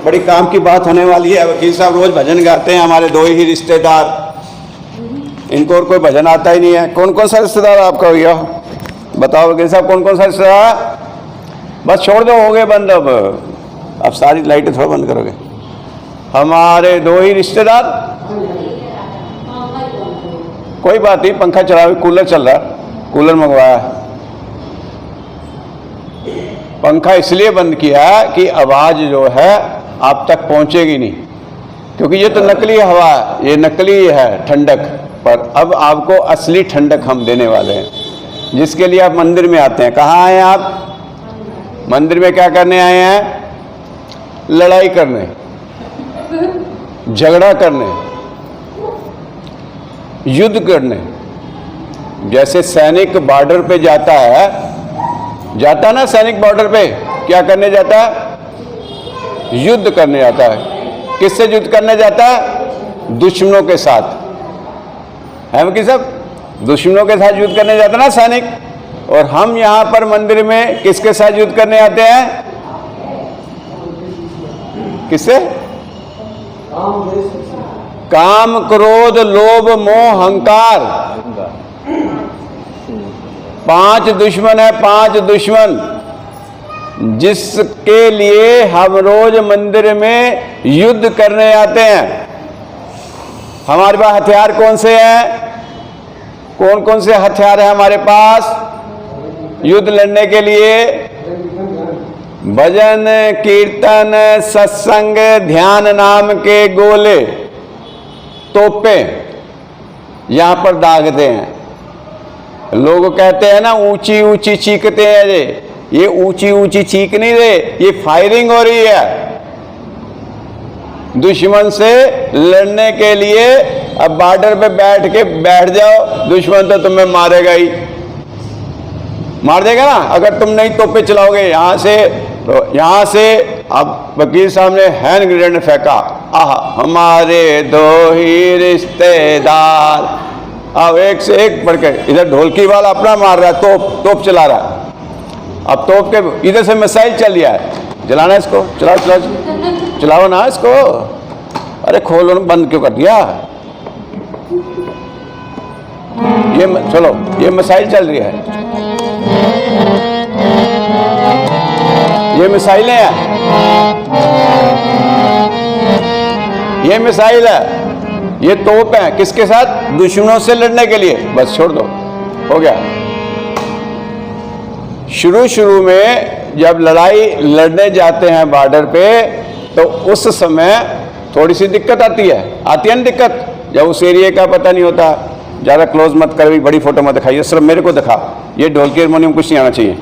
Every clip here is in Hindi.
बड़ी काम की बात होने वाली है। वकील साहब रोज भजन गाते हैं, हमारे दो ही रिश्तेदार, इनको और कोई भजन आता ही नहीं है। कौन कौन सा रिश्तेदार आपका भैया बताओ वकील साहब, कौन कौन सा रिश्तेदार? बस छोड़ दो, हो गए बंद। अब सारी लाइटें थोड़ा बंद करोगे। हमारे दो ही रिश्तेदार, कोई बात नहीं, पंखा चला, कूलर चल रहा, कूलर मंगवाया। पंखा इसलिए बंद किया कि आवाज जो है आप तक पहुंचेगी नहीं, क्योंकि ये तो नकली हवा है, ये नकली है ठंडक, पर अब आपको असली ठंडक हम देने वाले हैं, जिसके लिए आप मंदिर में आते हैं। कहाँ आए हैं आप? मंदिर में क्या करने आए हैं? लड़ाई करने, झगड़ा करने, युद्ध करने। जैसे सैनिक बॉर्डर पे जाता ना, सैनिक बॉर्डर पे क्या करने जाता है? युद्ध करने जाता है। किससे युद्ध करने जाता है? दुश्मनों के साथ, है वकील साहब? दुश्मनों के साथ युद्ध करने जाता ना सैनिक। और हम यहां पर मंदिर में किसके साथ युद्ध करने आते हैं? किससे? काम, क्रोध, लोभ, मोह, अहंकार, 5 दुश्मन है, 5 दुश्मन, जिसके लिए हम रोज मंदिर में युद्ध करने आते हैं। हमारे पास हथियार कौन से हैं? कौन कौन से हथियार है हमारे पास युद्ध लड़ने के लिए? भजन, कीर्तन, सत्संग, ध्यान नाम के गोले, तोपे यहां पर दागते हैं। लोग कहते हैं ना ऊंची ऊंची चीखते हैं, ये ऊंची ऊंची चीख नहीं रहे, ये फायरिंग हो रही है दुश्मन से लड़ने के लिए। अब बॉर्डर पे बैठ जाओ, दुश्मन तो तुम्हें मारेगा ही, मार देगा ना अगर तुम नहीं तोपे चलाओगे यहां से। तो यहां से अब वकील साहब ने हैंड ग्रेनेड फेंका, हमारे दो ही रिश्तेदार। अब एक से एक बढ़ के, इधर ढोलकी वाला अपना मार रहा है, तोप चला रहा है। अब तोप के इधर से मिसाइल चल रहा है, जलाना इसको, चलाओ ना इसको। अरे खोलो, बंद क्यों कर दिया? ये चलो, ये मिसाइल चल रही है, ये मिसाइलें हैं, ये मिसाइल है, ये तोप है, किसके साथ? दुश्मनों से लड़ने के लिए। बस छोड़ दो, हो गया। शुरू में जब लड़ाई लड़ने जाते हैं बॉर्डर पे, तो उस समय थोड़ी सी दिक्कत आती है ना दिक्कत, जब उस एरिया का पता नहीं होता। ज़्यादा क्लोज मत कर, बड़ी फोटो मत दिखाइए, सिर्फ मेरे को दिखा। ये ढोलकी हारमोनियम कुछ नहीं आना चाहिए,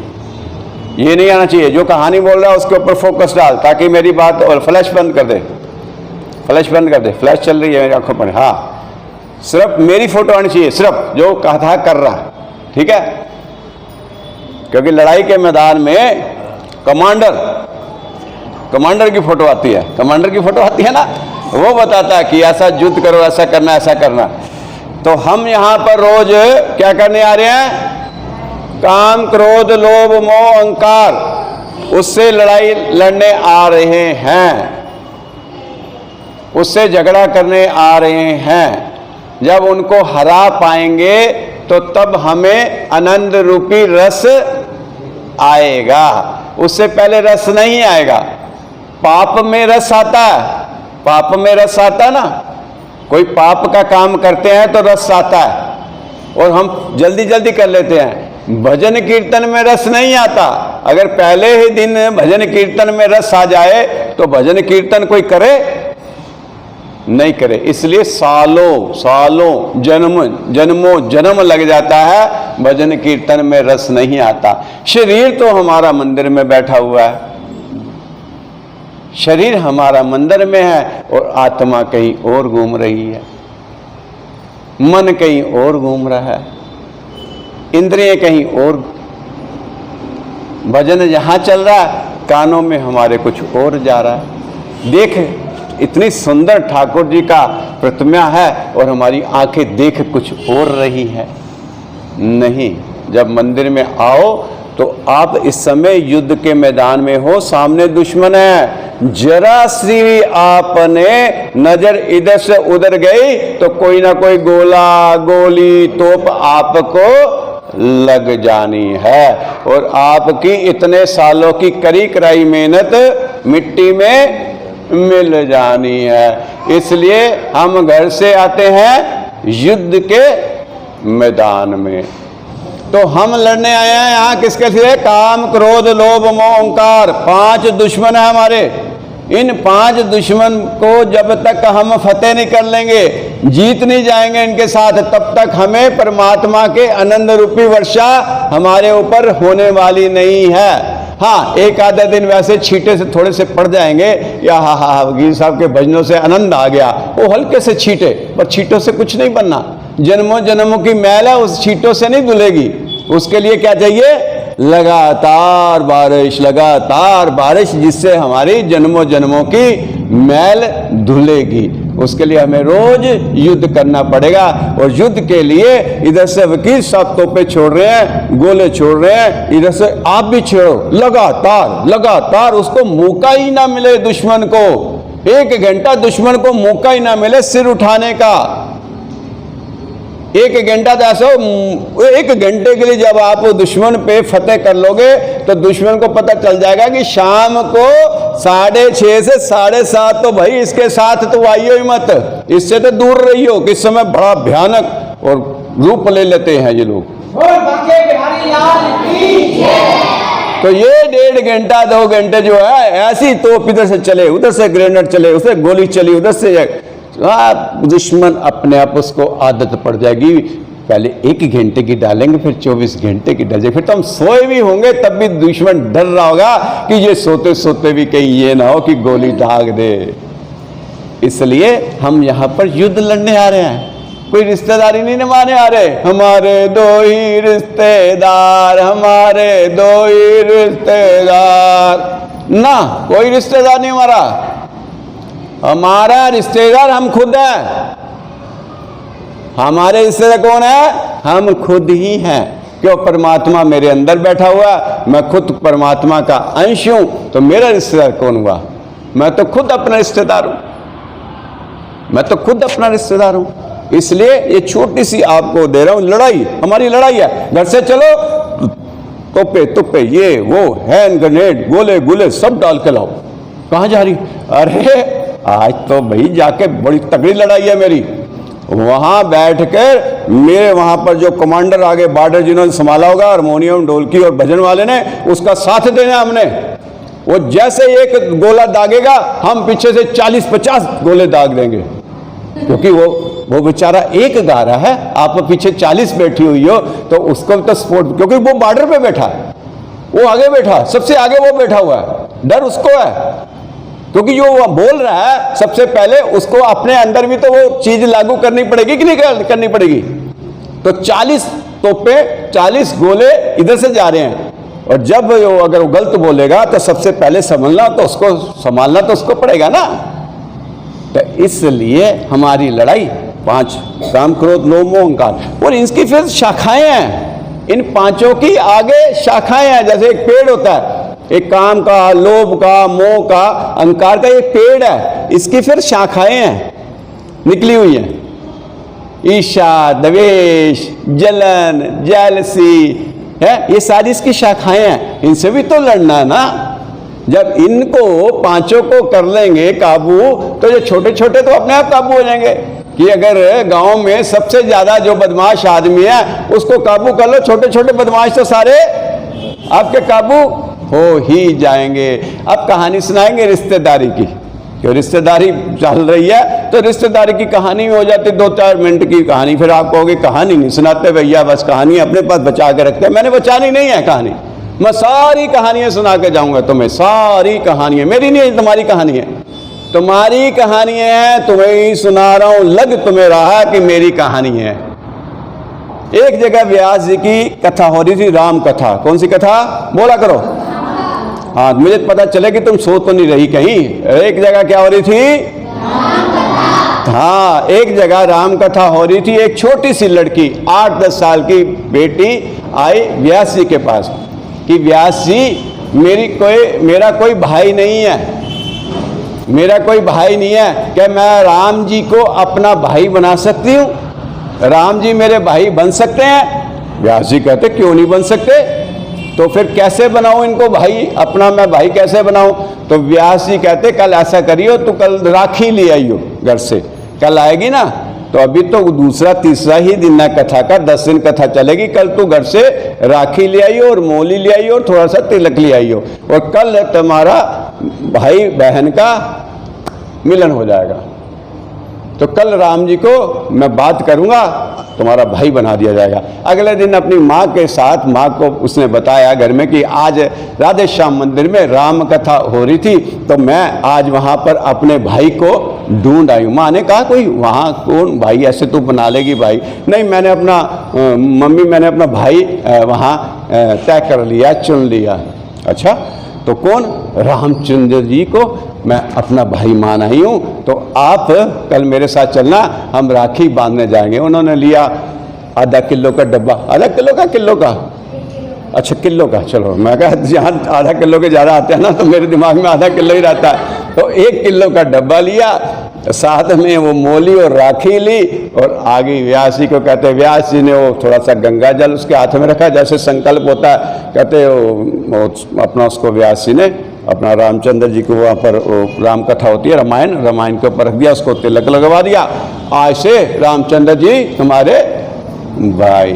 ये नहीं आना चाहिए। जो कहानी बोल रहा है उसके ऊपर फोकस डाल, ताकि मेरी बात। और फ्लैश बंद कर दे, फ्लैश बंद कर दे, फ्लैश चल रही है मेरी आंखों पर। हाँ, सिर्फ मेरी फोटो आनी चाहिए, सिर्फ जो कहा कर रहा है, ठीक है? क्योंकि लड़ाई के मैदान में कमांडर की फोटो आती है, कमांडर की फोटो आती है ना, वो बताता है कि ऐसा युद्ध करो, ऐसा करना, ऐसा करना। तो हम यहाँ पर रोज क्या करने आ रहे हैं? काम, क्रोध, लोभ, मोह, अहंकार, उससे लड़ाई लड़ने आ रहे हैं, उससे झगड़ा करने आ रहे हैं। जब उनको हरा पाएंगे तो तब हमें आनंद रूपी रस आएगा, उससे पहले रस नहीं आएगा। पाप में रस आता है, पाप में रस आता है ना, कोई पाप का काम करते हैं तो रस आता है और हम जल्दी जल्दी कर लेते हैं। भजन कीर्तन में रस नहीं आता। अगर पहले ही दिन भजन कीर्तन में रस आ जाए तो भजन कीर्तन कोई करे नहीं करे। इसलिए सालों जन्मों जन्म लग जाता है, भजन कीर्तन में रस नहीं आता। शरीर तो हमारा मंदिर में बैठा हुआ है, शरीर हमारा मंदिर में है और आत्मा कहीं और घूम रही है, मन कहीं और घूम रहा है, इंद्रियां कहीं और। भजन जहां चल रहा है, कानों में हमारे कुछ और जा रहा है। देख, इतनी सुंदर ठाकुर जी का प्रतिमा है और हमारी आंखें देख कुछ और रही है। नहीं, जब मंदिर में आओ तो आप इस समय युद्ध के मैदान में हो, सामने दुश्मन है, जरा सी आपने नजर इधर से उधर गई तो कोई ना कोई गोला गोली तोप आपको लग जानी है, और आपकी इतने सालों की करी कराई मेहनत मिट्टी में मिल जानी है। इसलिए हम घर से आते हैं युद्ध के मैदान में, तो हम लड़ने आए हैं यहाँ किसके लिए? काम क्रोध लोभ मोह अहंकार, 5 दुश्मन है हमारे। इन 5 दुश्मन को जब तक हम फतेह नहीं कर लेंगे, जीत नहीं जाएंगे इनके साथ, तब तक हमें परमात्मा के आनंद रूपी वर्षा हमारे ऊपर होने वाली नहीं है। हाँ, एक आधा दिन वैसे छींटे से थोड़े से पड़ जाएंगे, या हा वकील साहब के भजनों से आनंद आ गया, वो हल्के से छींटे, पर छींटों से कुछ नहीं बनना। जन्मों जन्मों की मैल है, उस छींटों से नहीं धुलेगी। उसके लिए क्या चाहिए? लगातार बारिश, लगातार बारिश, जिससे हमारी जन्मों जन्मों की मैल धुलेगी। उसके लिए हमें रोज युद्ध करना पड़ेगा, और युद्ध के लिए इधर से वकील साहब तोपे छोड़ रहे हैं, गोले छोड़ रहे हैं, इधर से आप भी छोड़ो, लगातार लगातार। उसको मौका ही ना मिले दुश्मन को, 1 घंटा दुश्मन को मौका ही ना मिले सिर उठाने का। 1 घंटा तो ऐसा हो, 1 घंटे के लिए जब आप दुश्मन पे फतेह कर लोगे तो दुश्मन को पता चल जाएगा कि शाम को 6:30 से 7:30 तो भाई इसके साथ तो आइयो ही मत, इससे तो दूर रहियो, कि इस समय बड़ा भयानक और रूप ले लेते हैं ये लोग। तो ये 1.5 घंटा 2 घंटे जो है ऐसी तोप इधर से चले, उधर से ग्रेनेड चले, उधर गोली चली, उधर से दुश्मन अपने आप उसको आदत पड़ जाएगी। पहले 1 घंटे की डालेंगे, फिर 24 घंटे की डालेंगे, फिर तो हम सोए भी होंगे तब भी दुश्मन डर रहा होगा कि ये सोते सोते भी कहीं ये ना हो कि गोली दाग दे। इसलिए हम यहाँ पर युद्ध लड़ने आ रहे हैं, कोई रिश्तेदारी नहीं निभाने आ रहे। हमारे 2 ही रिश्तेदार, हमारे 2 ही रिश्तेदार, ना कोई रिश्तेदार नहीं हमारा। हमारा रिश्तेदार हम खुद हैं। हमारे रिश्तेदार कौन है? हम खुद ही हैं। क्यों? परमात्मा मेरे अंदर बैठा हुआ, मैं खुद परमात्मा का अंश हूं, तो मेरा रिश्तेदार कौन हुआ? मैं तो खुद अपना रिश्तेदार हूं, मैं तो खुद अपना रिश्तेदार हूं। इसलिए ये छोटी सी आपको दे रहा हूं लड़ाई, हमारी लड़ाई है। घर से चलो, तोपे तुप्पे ये वो हैंड ग्रेनेड गोले गुले सब डाल के लाओ। कहाँ जा रही? अरे आज तो भाई जाके बड़ी तगड़ी लड़ाई है मेरी। वहां बैठकर मेरे वहां पर जो कमांडर आगे बॉर्डर जिन्होंने संभाला होगा, हारमोनियम ढोलकी और भजन वाले ने, उसका साथ देना हमने। वो जैसे एक गोला दागेगा, हम पीछे से 40-50 गोले दाग देंगे, क्योंकि वो बेचारा एक गा रहा है, आप पीछे 40 बैठी हुई हो, तो उसको तो सपोर्ट, क्योंकि वो बॉर्डर पे बैठा है, वो आगे बैठा, सबसे आगे वो बैठा हुआ है, डर उसको है, क्योंकि जो वो बोल रहा है सबसे पहले उसको अपने अंदर भी तो वो चीज लागू करनी पड़ेगी कि नहीं करनी पड़ेगी। तो 40 तोपे 40 गोले इधर से जा रहे हैं, और जब वो अगर वो गलत बोलेगा तो सबसे पहले संभालना तो उसको पड़ेगा ना। तो इसलिए हमारी लड़ाई 5 काम क्रोध लोभ मोह अहंकार, और इनकी फिर शाखाएं हैं। इन 5 की आगे शाखाएं हैं। जैसे एक पेड़ होता है, एक काम का, लोभ का, मोह का, अहंकार का एक पेड़ है, इसकी फिर शाखाएं हैं निकली हुई हैं। ईर्ष्या, द्वेष, जलन, जेलसी है, ये सारी इसकी शाखाएं हैं। इनसे भी तो लड़ना है ना। जब इनको 5 को कर लेंगे काबू, तो ये छोटे छोटे तो अपने आप काबू हो जाएंगे। कि अगर गांव में सबसे ज्यादा जो बदमाश आदमी है उसको काबू कर लो, छोटे छोटे बदमाश तो सारे आपके काबू हो ही जाएंगे। अब कहानी सुनाएंगे रिश्तेदारी की, क्यों रिश्तेदारी चल रही है तो रिश्तेदारी की कहानी हो जाती 2-4 मिनट की कहानी। फिर आप कहोगे कहानी नहीं सुनाते भैया, बस कहानी अपने पास बचा के रखते हैं। मैंने बचानी नहीं है कहानी, मैं सारी कहानियां सुना के जाऊंगा तुम्हें। सारी कहानियां मेरी नहीं है, तुम्हारी कहानी है, तुम्हारी कहानी है, तुम्हें ही सुना रहा हूं। लग तुम्हें रहा कि मेरी कहानी है। एक जगह व्यास जी की कथा हो रही थी, राम कथा। कौन सी कथा? बोला करो। हाँ, मुझे पता चले कि तुम सो तो नहीं रही कहीं। एक जगह क्या हो रही थी? हाँ, एक जगह राम कथा हो रही थी। एक छोटी सी लड़की 8-10 साल की बेटी आई व्यास जी के पास कि व्यास जी मेरा कोई भाई नहीं है, मेरा कोई भाई नहीं है, क्या मैं राम जी को अपना भाई बना सकती हूँ? राम जी मेरे भाई बन सकते हैं? व्यास जी कहते क्यों नहीं बन सकते। तो फिर कैसे बनाऊं इनको भाई, अपना मैं भाई कैसे बनाऊं? तो व्यास जी कहते कल ऐसा करियो, तू कल राखी ले आइयो घर से, कल आएगी ना, तो अभी तो दूसरा तीसरा ही दिन है कथा का, 10 दिन कथा चलेगी, कल तू घर से राखी ले आइयो और मोली ले आइयो और थोड़ा सा तिलक ले आइयो, और कल तुम्हारा भाई बहन का मिलन हो जाएगा। तो कल राम जी को मैं बात करूंगा, तुम्हारा भाई बना दिया जाएगा। अगले दिन अपनी माँ के साथ, माँ को उसने बताया घर में कि आज राधे श्याम मंदिर में राम कथा हो रही थी, तो मैं आज वहाँ पर अपने भाई को ढूंढ आई हूँ। माँ ने कहा कोई वहाँ कौन भाई, ऐसे तू बना लेगी भाई? नहीं, मैंने अपना मम्मी मैंने अपना भाई वहाँ तय कर लिया, चुन लिया। अच्छा, तो कौन? रामचंद्र जी को मैं अपना भाई मान आई हूँ, तो आप कल मेरे साथ चलना, हम राखी बांधने जाएंगे। उन्होंने लिया आधा किलो का डब्बा, आधा किलो का, किलो का, अच्छा किलो का, चलो मैं कहा जहाँ आधा किलो के ज़्यादा आते हैं ना, तो मेरे दिमाग में आधा किलो ही रहता है। तो 1 किलो का डब्बा लिया, साथ में वो मोली और राखी ली, और आगे व्यास जी को कहते, व्यास जी ने वो थोड़ा सा गंगा जल उसके हाथ में रखा, जैसे संकल्प होता है, कहते वो अपना उसको व्यास जी ने अपना रामचंद्र जी को वहाँ पर राम कथा होती है, रामायण के ऊपर रख दिया, उसको तिलक लगवा दिया, आज से रामचंद्र जी तुम्हारे भाई।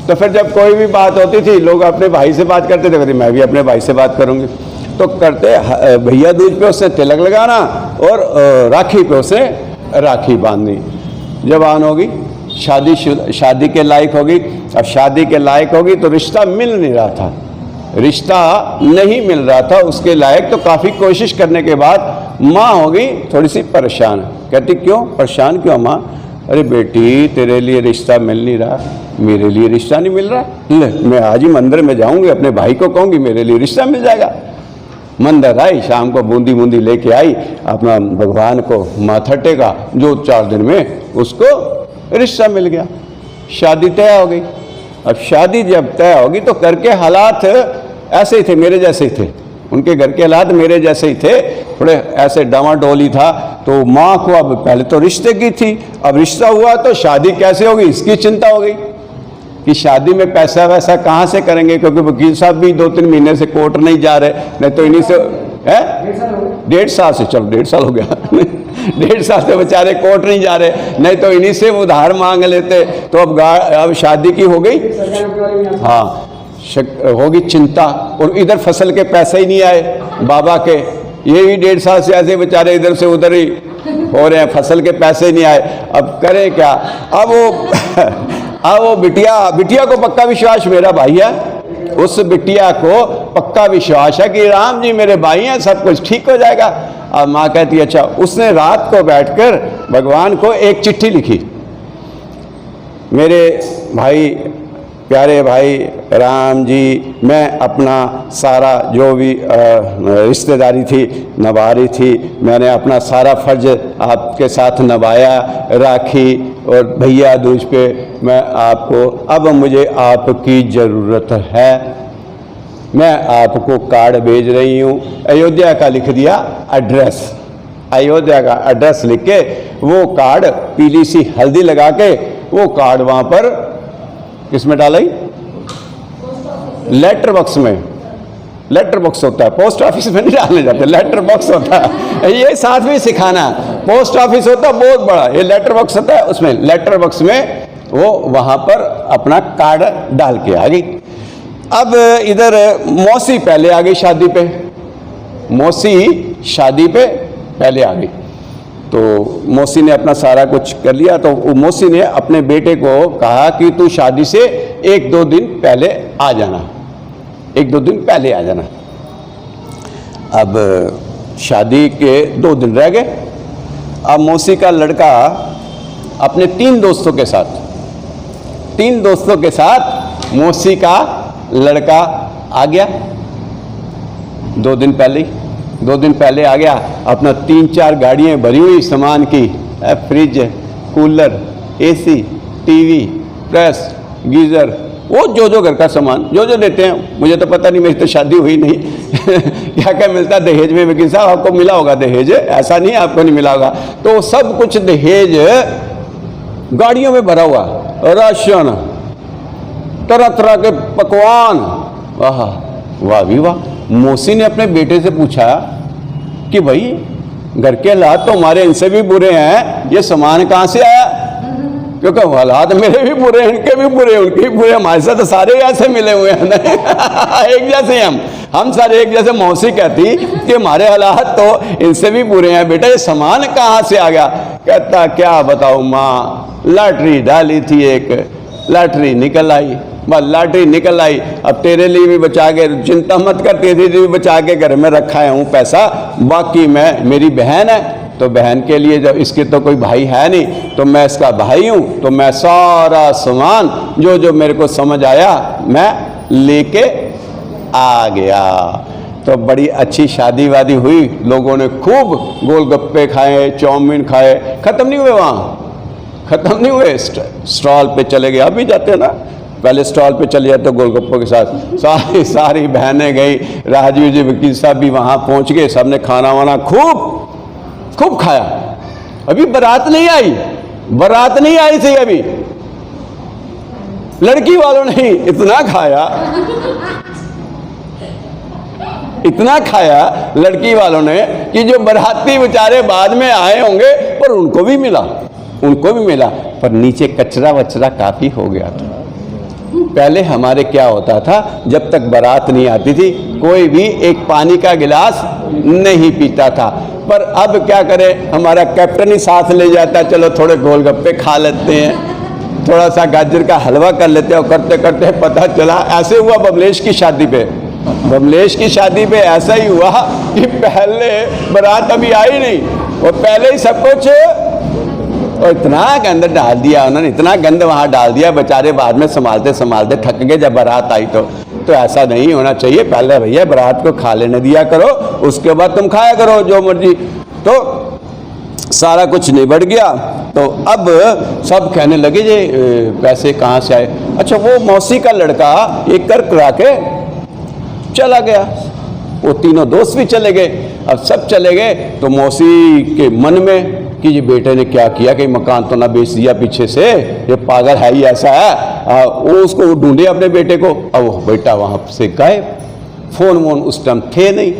तो फिर जब कोई भी बात होती थी, लोग अपने भाई से बात करते थे, कहते मैं भी अपने भाई से बात करूँगी। तो करते भैया दूज पे उसने तिलक लगाना और राखी पे उसने राखी बांधनी। जवान होगी, शादी के लायक होगी। अब शादी के लायक होगी तो रिश्ता मिल नहीं रहा था, रिश्ता नहीं मिल रहा था उसके लायक। तो काफ़ी कोशिश करने के बाद माँ होगी थोड़ी सी परेशान। कहती क्यों परेशान, क्यों माँ? अरे बेटी तेरे लिए रिश्ता मिल नहीं रहा, मेरे लिए रिश्ता नहीं मिल रहा, ले मैं आज ही मंदिर में जाऊंगी, अपने भाई को कहूँगी मेरे लिए रिश्ता मिल जाएगा। मंदिर आई, शाम को बूंदी बूंदी लेके आई, अपना भगवान को माथा टेका, जो 4 दिन में उसको रिश्ता मिल गया, शादी तय हो गई। अब शादी जब तय होगी तो घर के हालात ऐसे ही थे, मेरे जैसे ही थे, उनके घर के हालात मेरे जैसे ही थे, थोड़े ऐसे डामाडोली था। तो माँ को अब पहले तो रिश्ते की थी, अब रिश्ता हुआ तो शादी कैसे होगी इसकी चिंता हो गई कि शादी में पैसा वैसा कहाँ से करेंगे, क्योंकि वकील साहब भी 2-3 महीने से कोर्ट नहीं जा रहे, नहीं तो इन्हीं से है 1.5 साल से, चलो 1.5 साल हो गया 1.5 साल से बेचारे कोर्ट नहीं जा रहे, नहीं तो इन्हीं से उधार मांग लेते। तो अब शादी की हो गई, हाँ होगी चिंता, और इधर फसल के पैसे ही नहीं आए बाबा के, ये भी 1.5 साल से ऐसे बेचारे इधर से उधर ही हो रहे हैं, फसल के पैसे नहीं आए। अब करें क्या? अब वो बिटिया को पक्का विश्वास मेरा भाई है, उस बिटिया को पक्का विश्वास है कि राम जी मेरे भाई हैं, सब कुछ ठीक हो जाएगा। अब माँ कहती है अच्छा। उसने रात को बैठकर भगवान को एक चिट्ठी लिखी, मेरे भाई, प्यारे भाई राम जी, मैं अपना सारा जो भी रिश्तेदारी थी निभा रही थी, मैंने अपना सारा फर्ज आपके साथ निभाया, राखी और भैया दूज पे मैं आपको, अब मुझे आपकी ज़रूरत है, मैं आपको कार्ड भेज रही हूँ। अयोध्या का लिख दिया एड्रेस, अयोध्या का एड्रेस लिख के वो कार्ड पीली सी हल्दी लगा के वो कार्ड वहाँ पर किस में डाला ही? लेटर बॉक्स में। लेटर बॉक्स होता है, पोस्ट ऑफिस में नहीं डालने जाते, लेटर बॉक्स होता है, ये साथ में सिखाना। पोस्ट ऑफिस होता है बहुत बड़ा, ये लेटर बॉक्स होता है, उसमें लेटर बॉक्स में वो वहाँ पर अपना कार्ड डाल के आ गई। अब इधर मौसी पहले आ गई शादी पे, मौसी शादी पे पहले आ गई, तो मौसी ने अपना सारा कुछ कर लिया। तो मौसी ने अपने बेटे को कहा कि तू शादी से 1-2 दिन पहले आ जाना, 1-2 दिन पहले आ जाना। अब शादी के 2 दिन रह गए। अब मौसी का लड़का अपने 3 दोस्तों के साथ, 3 दोस्तों के साथ मौसी का लड़का आ गया 2 दिन पहले ही, 2 दिन पहले आ गया। अपना 3-4 गाड़ियाँ भरी हुई सामान की, fridge, cooler, AC, TV, press, geyser, वो जो घर का सामान जो देते हैं, मुझे तो पता नहीं, मेरी तो शादी हुई नहीं क्या क्या मिलता दहेज में। वकील साहब आपको मिला होगा दहेज, ऐसा नहीं आपको नहीं मिला होगा। तो सब कुछ दहेज गाड़ियों में भरा हुआ, राशन, तरह तरह के पकवान। वाह वाह भी वाह। मौसी ने अपने बेटे से पूछा कि भाई घर के हालात तो हमारे इनसे भी बुरे हैं, ये सामान कहाँ से आया? क्योंकि हालात मेरे भी बुरे हैं, इनके भी बुरे, उनके भी बुरे, हमारे साथ तो सारे ऐसे मिले हुए हैं एक जैसे हम सारे एक जैसे। मौसी कहती कि हमारे हालात तो इनसे भी बुरे हैं, बेटा ये सामान कहाँ से आ गया? कहता क्या बताऊँ माँ, लॉटरी डाली थी, एक लॉटरी निकल आई, बस लॉटरी निकल आई। अब तेरे लिए भी बचा के, चिंता मत कर, तेरे लिए भी बचा के घर में रखा है हूँ पैसा, बाकी मैं, मेरी बहन है तो बहन के लिए, जब इसके तो कोई भाई है नहीं तो मैं इसका भाई हूँ, तो मैं सारा सामान जो मेरे को समझ आया मैं लेके आ गया। तो बड़ी अच्छी शादी वादी हुई, लोगों ने खूब गोलगप्पे खाए, चाउमीन खाए, ख़त्म नहीं हुए, वहाँ ख़त्म नहीं हुए, स्टॉल पे चले गए। अभी जाते हैं ना, पहले स्टॉल पे चले जाते गोलगप्पों के साथ। सारी बहनें गई, राजवीर जी वकील साहब भी वहाँ पहुँच गए, सबने खाना वाना खूब खाया। अभी बारात नहीं आई, बारात नहीं आई थी अभी, लड़की वालों ने इतना खाया लड़की वालों ने कि जो बाराती बेचारे बाद में आए होंगे पर उनको भी मिला, पर नीचे कचरा वचरा काफी हो गया था। पहले हमारे क्या होता था, जब तक बारात नहीं आती थी कोई भी एक पानी का गिलास नहीं पीता था। पर अब क्या करें, हमारा कैप्टन ही साथ ले जाता है, चलो थोड़े गोलगप्पे खा लेते हैं, थोड़ा सा गाजर का हलवा कर लेते हैं। और करते करते पता चला, ऐसे हुआ बमलेश की शादी पे ऐसा ही हुआ कि पहले बारात अभी आई नहीं और पहले ही सब कुछ, और इतना गंद डाल दिया उन्होंने, इतना गंद वहाँ डाल दिया, बेचारे बाद में संभालते थक गए जब बारात आई। तो ऐसा नहीं होना चाहिए, पहले भैया बारात को खा लेने दिया करो, उसके बाद तुम खाया करो जो मर्जी। तो सारा कुछ निबट गया। तो अब सब कहने लगे ये पैसे कहाँ से आए? अच्छा, वो मौसी का लड़का एक कर करा के चला गया, वो तीनों दोस्त भी चले गए। अब सब चले गए तो मौसी के मन में कि ये बेटे ने क्या किया, कि मकान तो ना बेच दिया पीछे से, ये पागल है ही ऐसा है। वो उसको ढूंढे अपने बेटे को, अब वो बेटा वहाँ से गायब, फ़ोन वोन उस टाइम थे नहीं,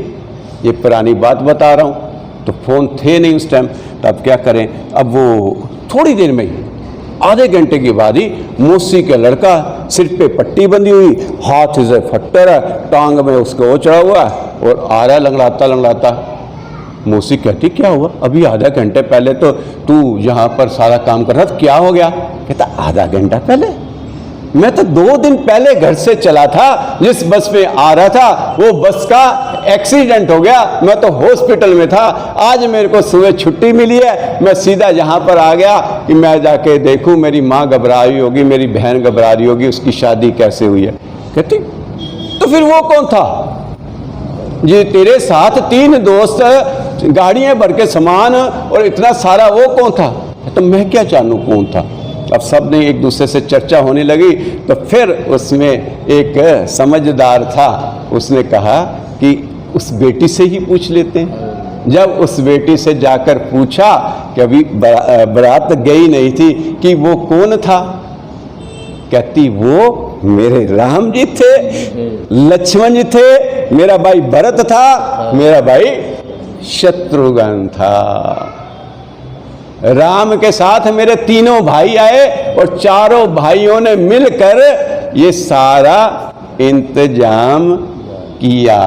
ये पुरानी बात बता रहा हूँ, तो फ़ोन थे नहीं उस टाइम। तो अब क्या करें, अब वो थोड़ी देर में ही, आधे घंटे के बाद ही मौसी का लड़का सिर पे पट्टी बंधी हुई, हाथ से फट्टर है, टांग में उसको वो चढ़ा हुआ और आ रहा लंगड़ाता। मौसी कहती क्या हुआ? अभी आधा घंटे पहले तो तू यहाँ पर सारा काम कर रहा था, क्या हो गया? कहता आधा घंटा पहले मैं तो 2 दिन पहले घर से चला था, जिस बस में आ रहा था वो बस का एक्सीडेंट हो गया, मैं तो हॉस्पिटल में था। आज मेरे को सुबह छुट्टी मिली है, मैं सीधा यहाँ पर आ गया कि मैं जाके देखूं, मेरी माँ घबरा रही होगी, मेरी बहन घबरा रही होगी, उसकी शादी कैसे हुई है। कहती तो फिर वो कौन था? जी तेरे साथ 3 दोस्त, गाड़ियाँ भर के सामान और इतना सारा, वो कौन था? तो मैं क्या जानूँ कौन था। अब सब ने एक दूसरे से चर्चा होने लगी। तो फिर उसमें एक समझदार था, उसने कहा कि उस बेटी से ही पूछ लेते हैं। जब उस बेटी से जाकर पूछा कि अभी बारात गई नहीं थी, कि वो कौन था? कहती वो मेरे राम जी थे, लक्ष्मण जी थे, मेरा भाई भरत था, मेरा भाई शत्रुघ्न था। राम के साथ मेरे 3 भाई आए और 4 भाइयों ने मिलकर ये सारा इंतजाम किया।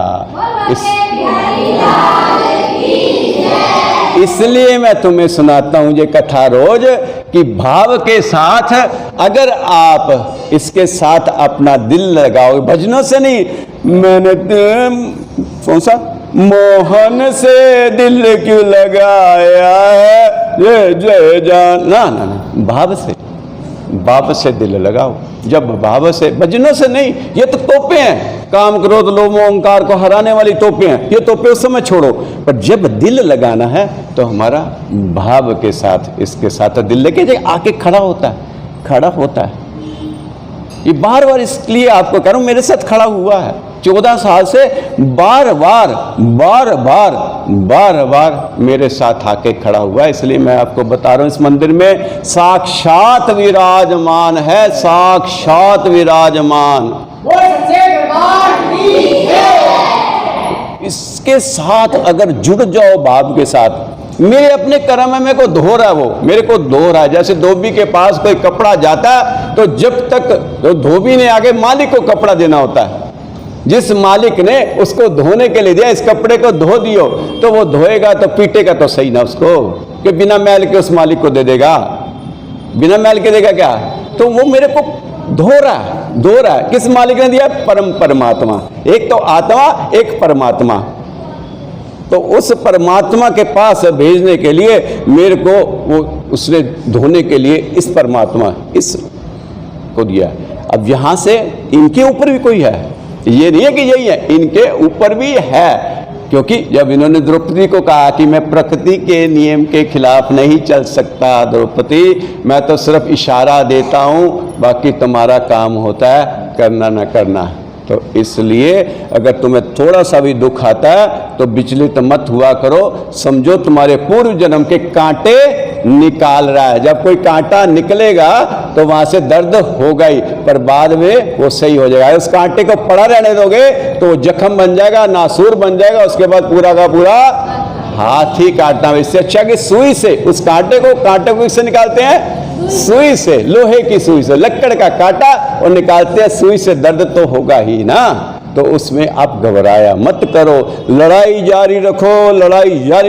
इसलिए मैं तुम्हें सुनाता हूं ये कथा रोज, कि भाव के साथ अगर आप इसके साथ अपना दिल लगाओ, भजनों से नहीं, मैंने कौन सा मोहन से दिल क्यों लगाया है, ये जय जान, ना भाव से दिल लगाओ। जब भाव से, भजनों से नहीं, ये तो तोपे हैं, काम क्रोध लोभ ओंकार को हराने वाली तोपे हैं, ये तोपे उस समय छोड़ो। पर जब दिल लगाना है तो हमारा भाव के साथ, इसके साथ दिल लेके आके खड़ा होता है। ये बार बार इसलिए आपको कह रहा हूं, मेरे साथ खड़ा हुआ है 14 साल से, बार बार मेरे साथ आके खड़ा हुआ है। इसलिए मैं आपको बता रहा हूं, इस मंदिर में साक्षात विराजमान है, साक्षात विराजमान। इसके साथ अगर जुड़ जाओ भाव के साथ, मेरे अपने कर्म है, मेरे को धो रहा है, वो मेरे को धो रहा है। जैसे धोबी के पास कोई कपड़ा जाता है तो जब तक तो धोबी ने आगे मालिक को कपड़ा देना होता है। जिस मालिक ने उसको धोने के लिए दिया, इस कपड़े को धो दियो, तो वो धोएगा तो पीटेगा तो सही ना उसको, कि बिना मैल के उस मालिक को दे देगा, बिना मैल के देगा क्या? तो वो मेरे को धो रहा है। किस मालिक ने दिया? परमात्मा। एक तो आत्मा, एक परमात्मा। तो उस परमात्मा के पास भेजने के लिए मेरे को वो उसने धोने के लिए इस परमात्मा इस को दिया। अब यहां से इनके ऊपर भी कोई है, ये नहीं है कि यही है, इनके ऊपर भी है। क्योंकि जब इन्होंने द्रौपदी को कहा कि मैं प्रकृति के नियम के खिलाफ नहीं चल सकता द्रौपदी, मैं तो सिर्फ इशारा देता हूं, बाकी तुम्हारा काम होता है करना ना करना। तो इसलिए अगर तुम्हें थोड़ा सा भी दुख आता है तो विचलित मत हुआ करो, समझो तुम्हारे पूर्व जन्म के कांटे निकाल रहा है। जब कोई कांटा निकलेगा तो वहां से दर्द होगा ही, पर बाद में वो सही हो जाएगा। उस कांटे को पड़ा रहने दोगे तो वो जख्म बन जाएगा, नासूर बन जाएगा, उसके बाद पूरा का पूरा हाथ ही काटना। इससे अच्छा कि सुई से उस कांटे को किससे निकालते हैं? सुई से, लोहे की सुई से, लक्कड़ का कांटा और निकालते हैं सुई से, दर्द तो होगा ही ना। तो उसमें आप घबराया मत करो, लड़ाई जारी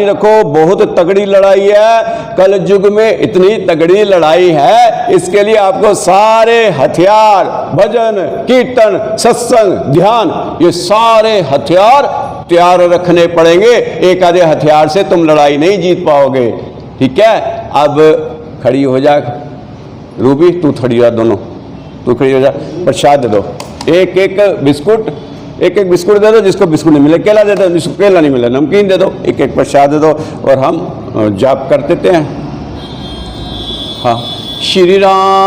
रखो, बहुत तगड़ी लड़ाई है। कल युग में इतनी तगड़ी लड़ाई है, इसके लिए आपको सारे हथियार, भजन कीर्तन सत्संग ध्यान, ये सारे हथियार तैयार रखने पड़ेंगे। एक आधे हथियार से तुम लड़ाई नहीं जीत पाओगे। ठीक है, अब खड़ी हो जा रूबी, तू खड़ी हो जा, दोनों तू खड़ी हो जा। प्रसाद दे दो, एक एक बिस्कुट दे दो, जिसको बिस्कुट नहीं मिले केला दे दो, जिसको केला नहीं मिले नमकीन दे दो, एक एक प्रसाद दे दो और हम जाप कर देते हैं। हाँ, श्री राम।